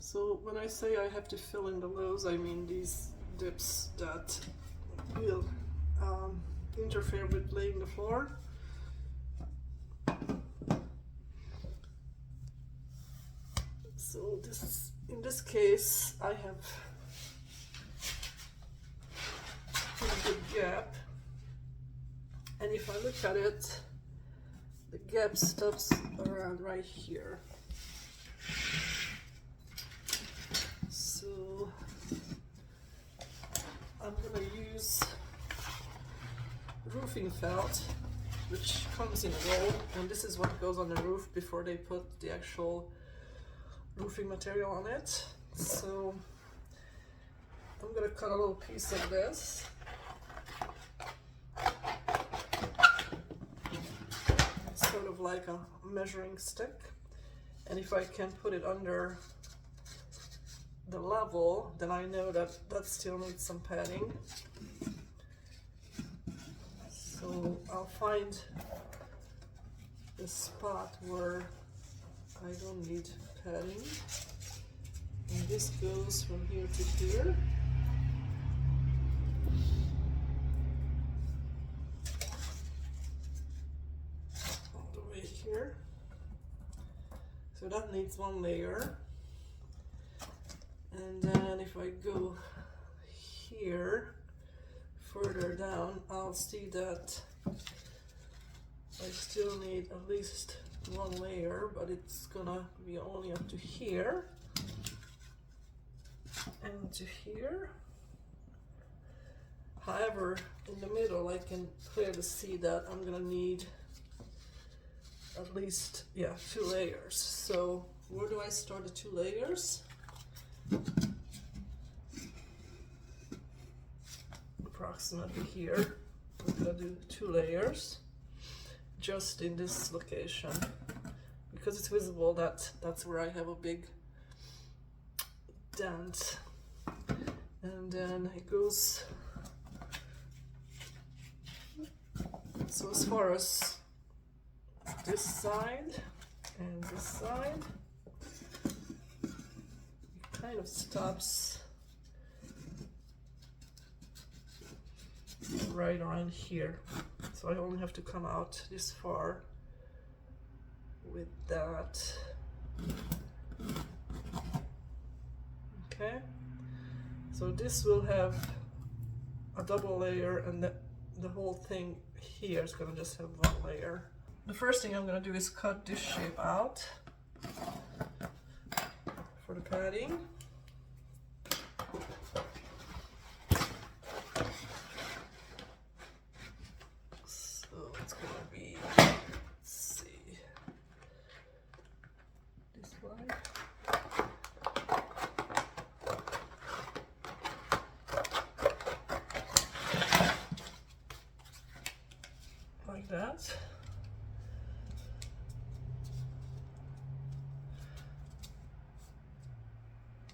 So when I say I have to fill in the lows, I mean these dips that will interfere with laying the floor. So this, in this case, I have a good gap, and if I look at it, the gap stops around right here. So I'm gonna use roofing felt, which comes in a roll, and this is what goes on the roof before they put the actual roofing material on it. So I'm gonna cut a little piece of this. It's sort of like a measuring stick, and if I can put it under the level, then I know that that still needs some padding. So I'll find the spot where I don't need padding, and this goes from here to here. All the way here. So that needs one layer. And then if I go here, further down, I'll see that I still need at least one layer, but it's gonna be only up to here and to here. However, in the middle, I can clearly see that I'm gonna need at least, yeah, 2 layers. So where do I store the 2 layers? Approximately here. I'm gonna do 2 layers just in this location, because it's visible that that's where I have a big dent. And then it goes, so as far as this side and this side, it kind of stops right around here. So I only have to come out this far with that. Okay, so this will have a double layer, and the whole thing here is gonna just have 1 layer. The first thing I'm gonna do is cut this shape out for the padding. Like that.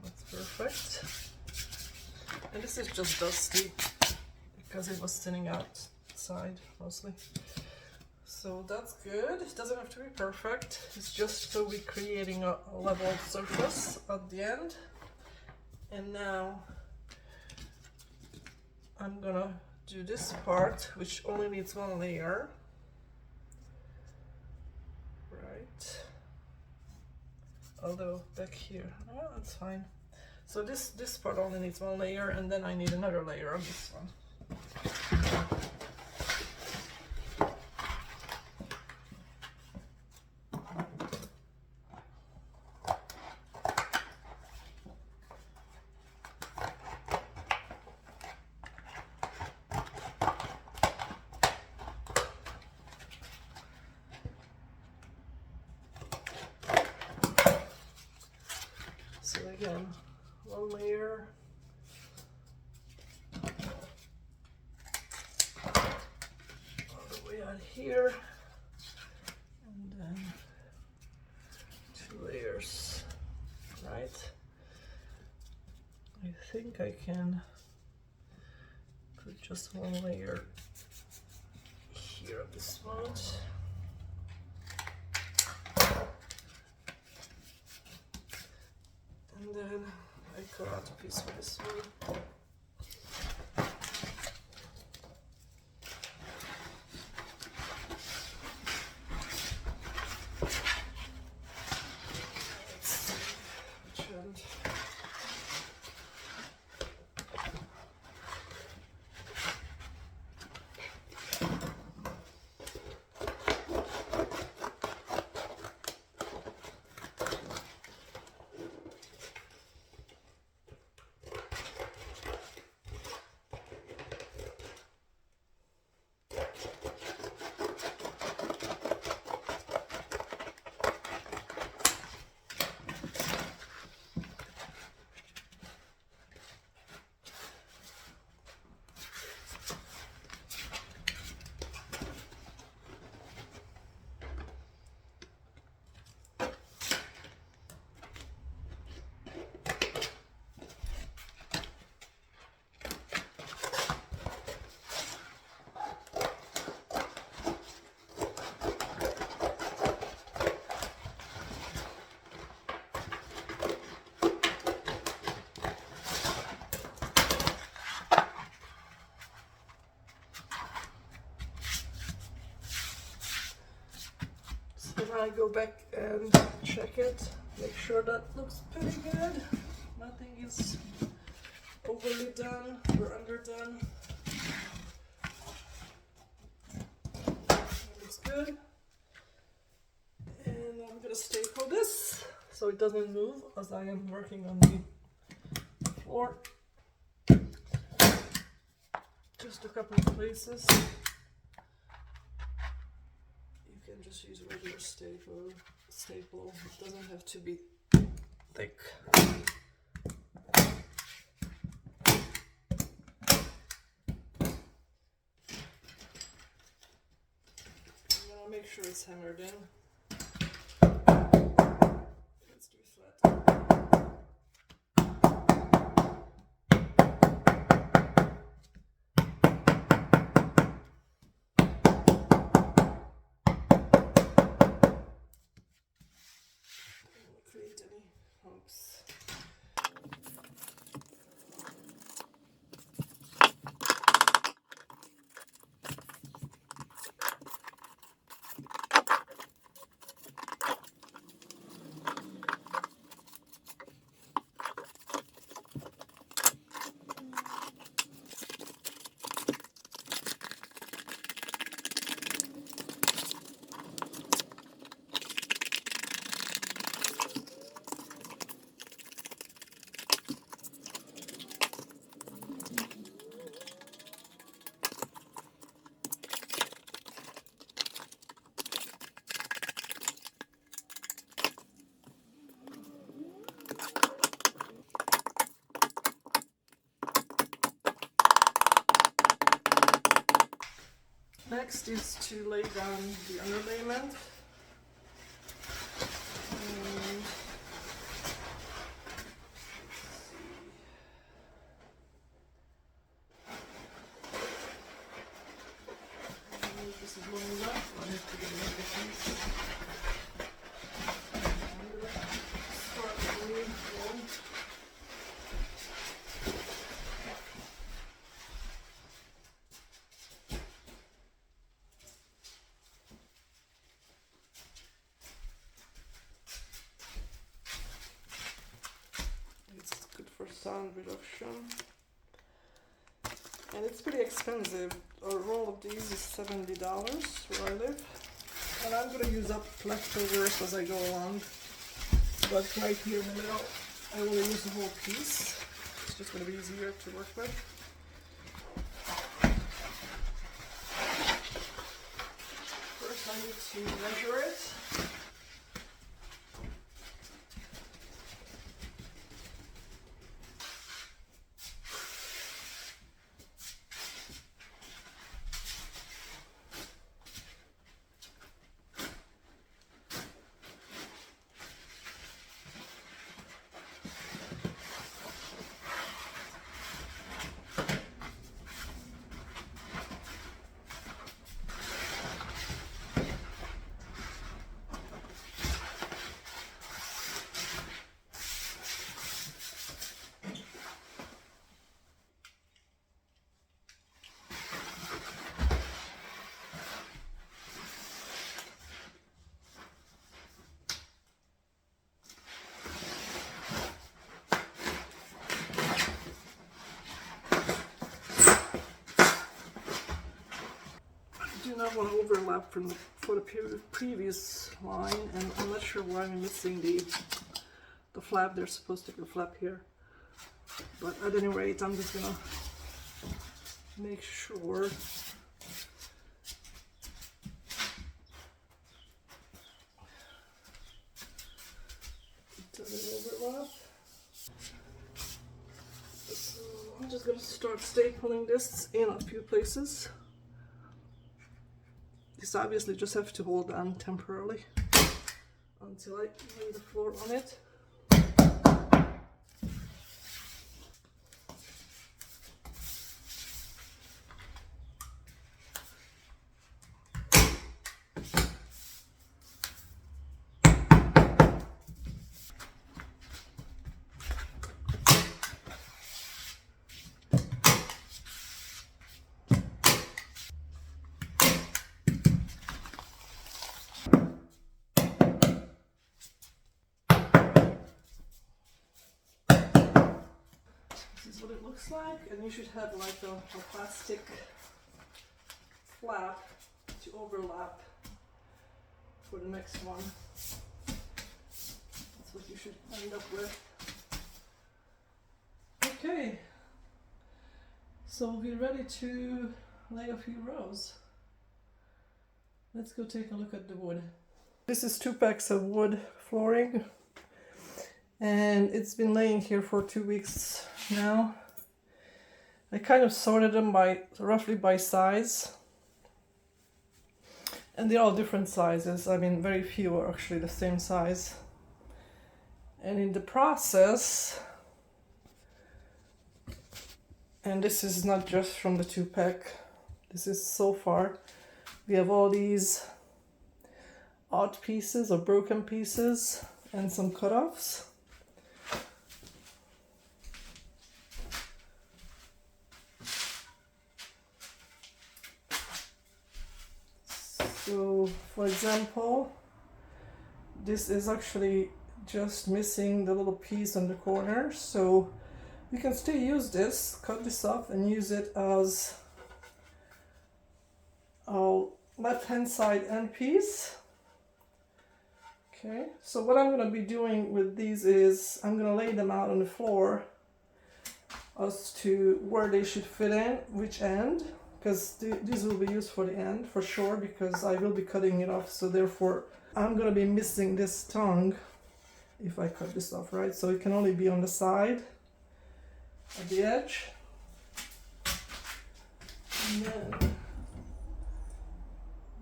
That's perfect. And this is just dusty because it was thinning outside mostly. So that's good. It doesn't have to be perfect. It's just so we're creating a level surface at the end. And now I'm gonna do this part, which only needs 1 layer. Right. Although back here, oh, that's fine. So this part only needs 1 layer, and then I need another layer on this one. So again, 1 layer, all the way out here, and then 2 layers, right? I think I can put just 1 layer here at this spot. And And then I cut out a piece for this one. Let's see which end. Then I go back and check it, make sure that looks pretty good. Nothing is overly done or underdone. That looks good. And I'm gonna staple this so it doesn't move as I am working on the floor. Just a couple of places. You can just use a regular staple. It doesn't have to be thick. I'm gonna make sure it's hammered in. Let's do flat. Create any humps. Next is to lay down the underlayment. This is long enough. I have to get another piece. I'm gonna start with one. Sound reduction, and it's pretty expensive. A roll of these is $70 where I live, and I'm gonna use up leftovers as I go along, but right here in the middle I will use the whole piece. It's just gonna be easier to work with. First I need to measure it. And I want to overlap for the previous line, and I'm not sure why I'm missing the flap. There's supposed to be a flap here, but at any rate, I'm just gonna make sure it doesn't overlap. So I'm just gonna start stapling this in a few places. This obviously just have to hold on temporarily until I lay the floor on it. This is what it looks like, and you should have like a plastic flap to overlap for the next one. That's what you should end up with. Okay, so we're ready to lay a few rows. Let's go take a look at the wood. This is 2 packs of wood flooring, and it's been laying here for 2 weeks now. I kind of sorted them roughly by size, and they're all different sizes. I mean, very few are actually the same size. And in the process, and this is not just from the 2-pack, this is so far, we have all these odd pieces or broken pieces and some cut-offs. So, for example, this is actually just missing the little piece on the corner, so you can still use this, cut this off and use it as a left-hand side end piece. Okay, so what I'm going to be doing with these is I'm going to lay them out on the floor as to where they should fit in, which end, because these will be used for the end for sure, because I will be cutting it off, so therefore I'm going to be missing this tongue if I cut this off, right? So it can only be on the side at the edge. And then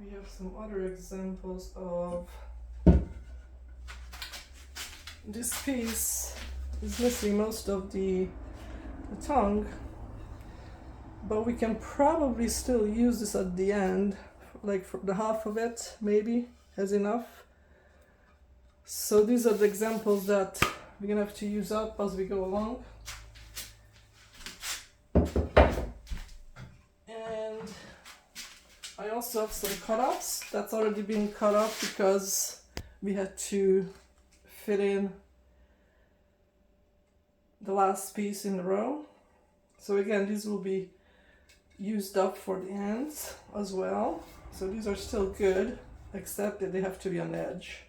we have some other examples of this piece is missing most of the tongue, but we can probably still use this at the end, like for the half of it maybe has enough. So these are the examples that we're gonna have to use up as we go along. And I also have some cut-offs that's already been cut off because we had to fit in the last piece in the row. So again, these will be used up for the ends as well. So these are still good, except that they have to be on the edge.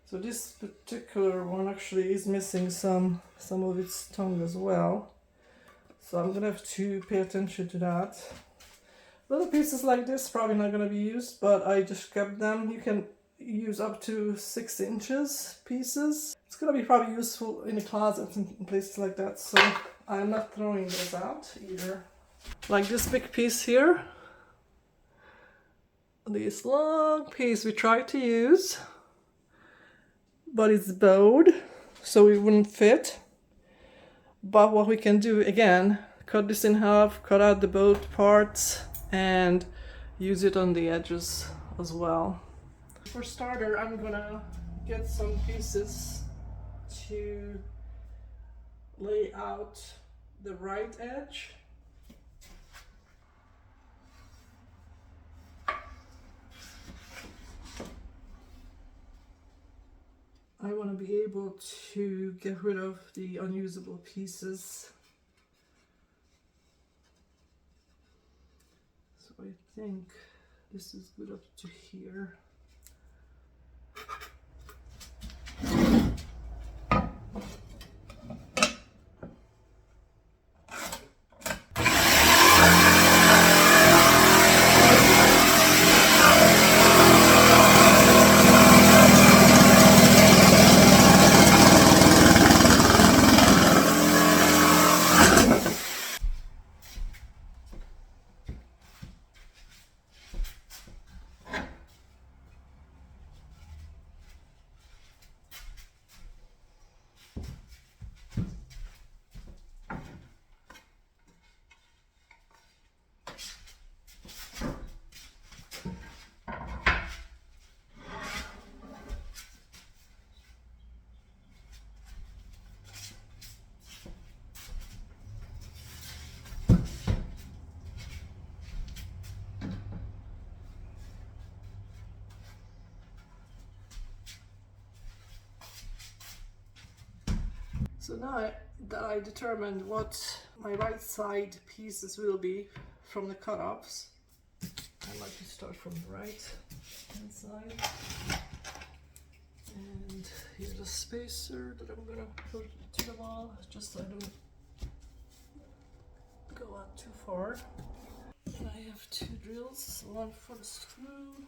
So this particular one actually is missing some of its tongue as well. So I'm gonna have to pay attention to that. Little pieces like this probably not gonna be used, but I just kept them. You can use up to 6 inches pieces. It's gonna be probably useful in the closets and places like that, so I'm not throwing those out either. Like this big piece here, this long piece we tried to use, but it's bowed, so it wouldn't fit. But what we can do, again, cut this in half, cut out the bowed parts, and use it on the edges as well. For starter, I'm gonna get some pieces to lay out the right edge. I want to be able to get rid of the unusable pieces. So I think this is good up to here. So now that I determined what my right side pieces will be from the cut-offs, I like to start from the right hand side. And here's a spacer that I'm gonna put to the wall, just so I don't go out too far. And I have two drills, one for the screw.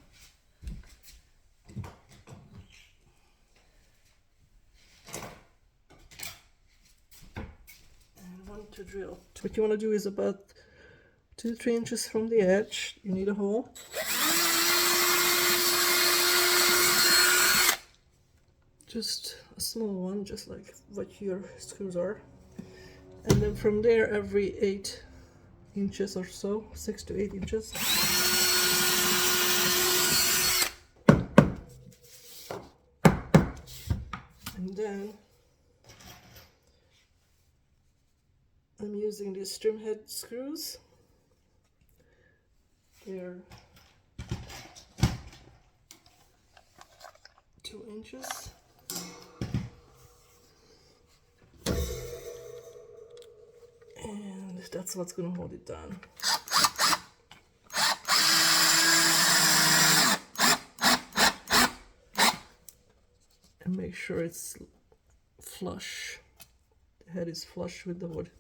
To drill. What you want to do is about 2 to 3 inches from the edge. You need a hole. Just a small one, just like what your screws are. And then from there, every 8 inches or so, 6 to 8 inches. And then I'm using these trim head screws. They're 2 inches. And that's what's going to hold it down. And make sure it's flush. The head is flush with the wood.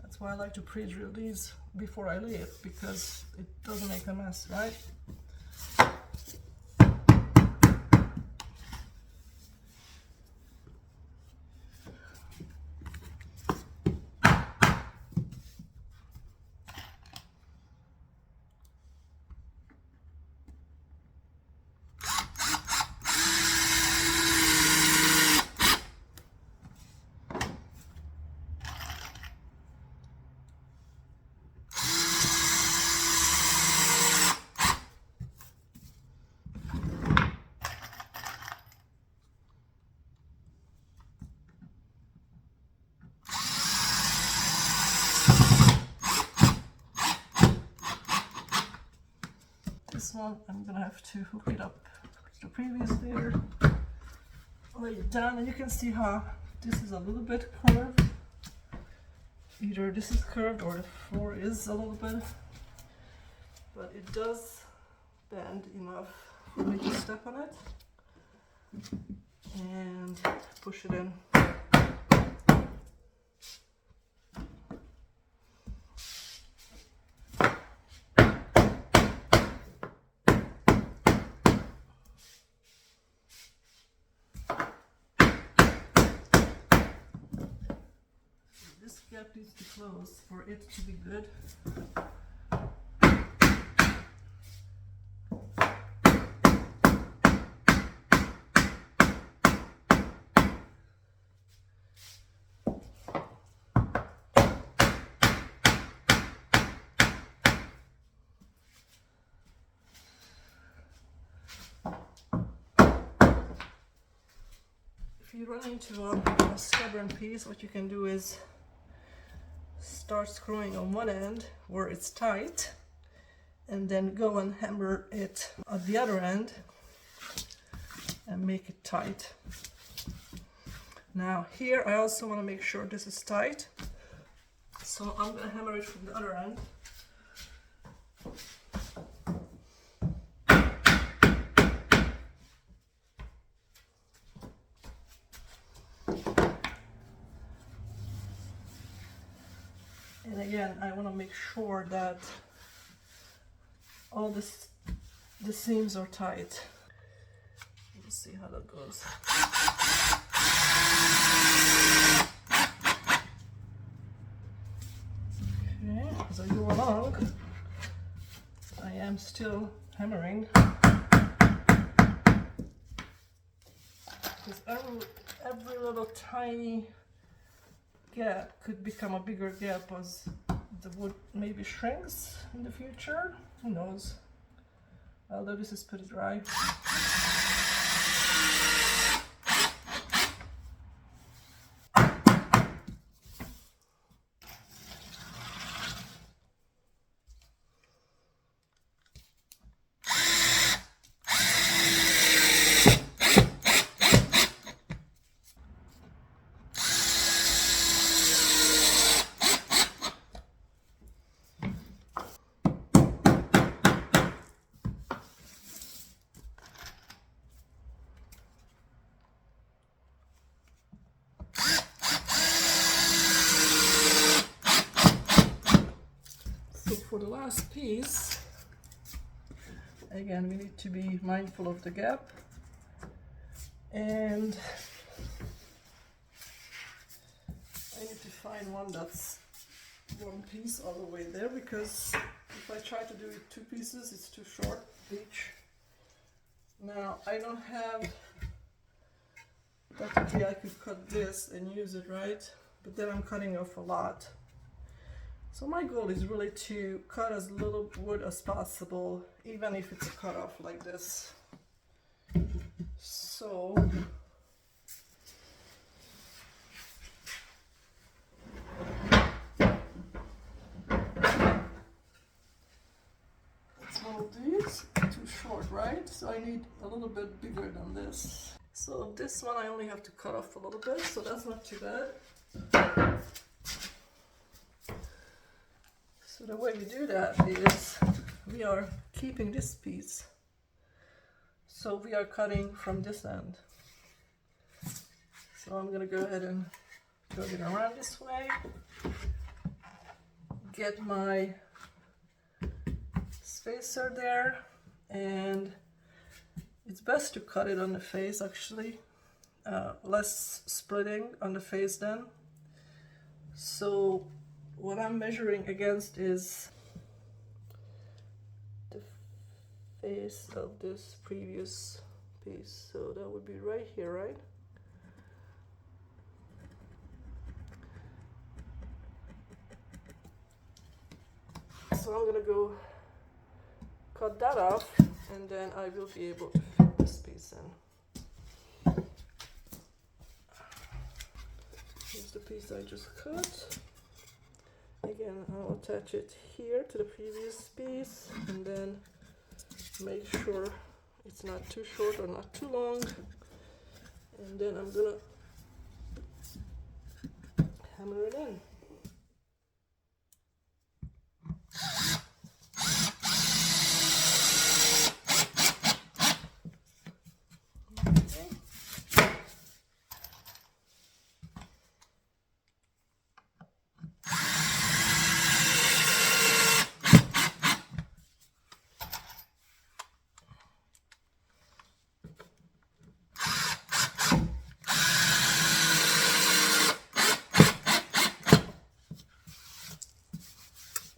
That's why I like to pre-drill these before I lay it, because it doesn't make a mess, right? This one, I'm gonna have to hook it up to the previous layer, lay it down, and you can see how this is a little bit curved. Either this is curved or the floor is a little bit, but it does bend enough for me to step on it and push it in. This gap needs to close for it to be good. run into a stubborn piece, what you can do is start screwing on one end where it's tight, and then go and hammer it at the other end and make it tight. Now here I also want to make sure this is tight, so I'm going to hammer it from the other end. And again, I want to make sure that all the seams are tight. Let's see how that goes. Okay, as I go along, I am still hammering. Because every little tiny gap could become a bigger gap as the wood maybe shrinks in the future. Who knows? Although this is pretty dry. For the last piece, again, we need to be mindful of the gap, and I need to find one that's one piece all the way there, because if I try to do it two pieces, it's too short each. Now I don't have, technically I could cut this and use it, right? But then I'm cutting off a lot. So my goal is really to cut as little wood as possible, even if it's a cut off like this. So it's one of these, too short, right? So I need a little bit bigger than this. So this one I only have to cut off a little bit, so that's not too bad. So the way we do that is we are keeping this piece. So we are cutting from this end. So I'm going to go ahead and turn it around this way. Get my spacer there, and it's best to cut it on the face actually. Less splitting on the face then. So what I'm measuring against is the face of this previous piece. So that would be right here, right? So I'm gonna go cut that off, and then I will be able to fit this piece in. Here's the piece I just cut. Again, I'll attach it here to the previous piece, and then make sure it's not too short or not too long. And then I'm gonna hammer it in.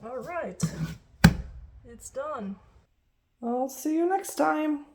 All right, it's done. I'll see you next time.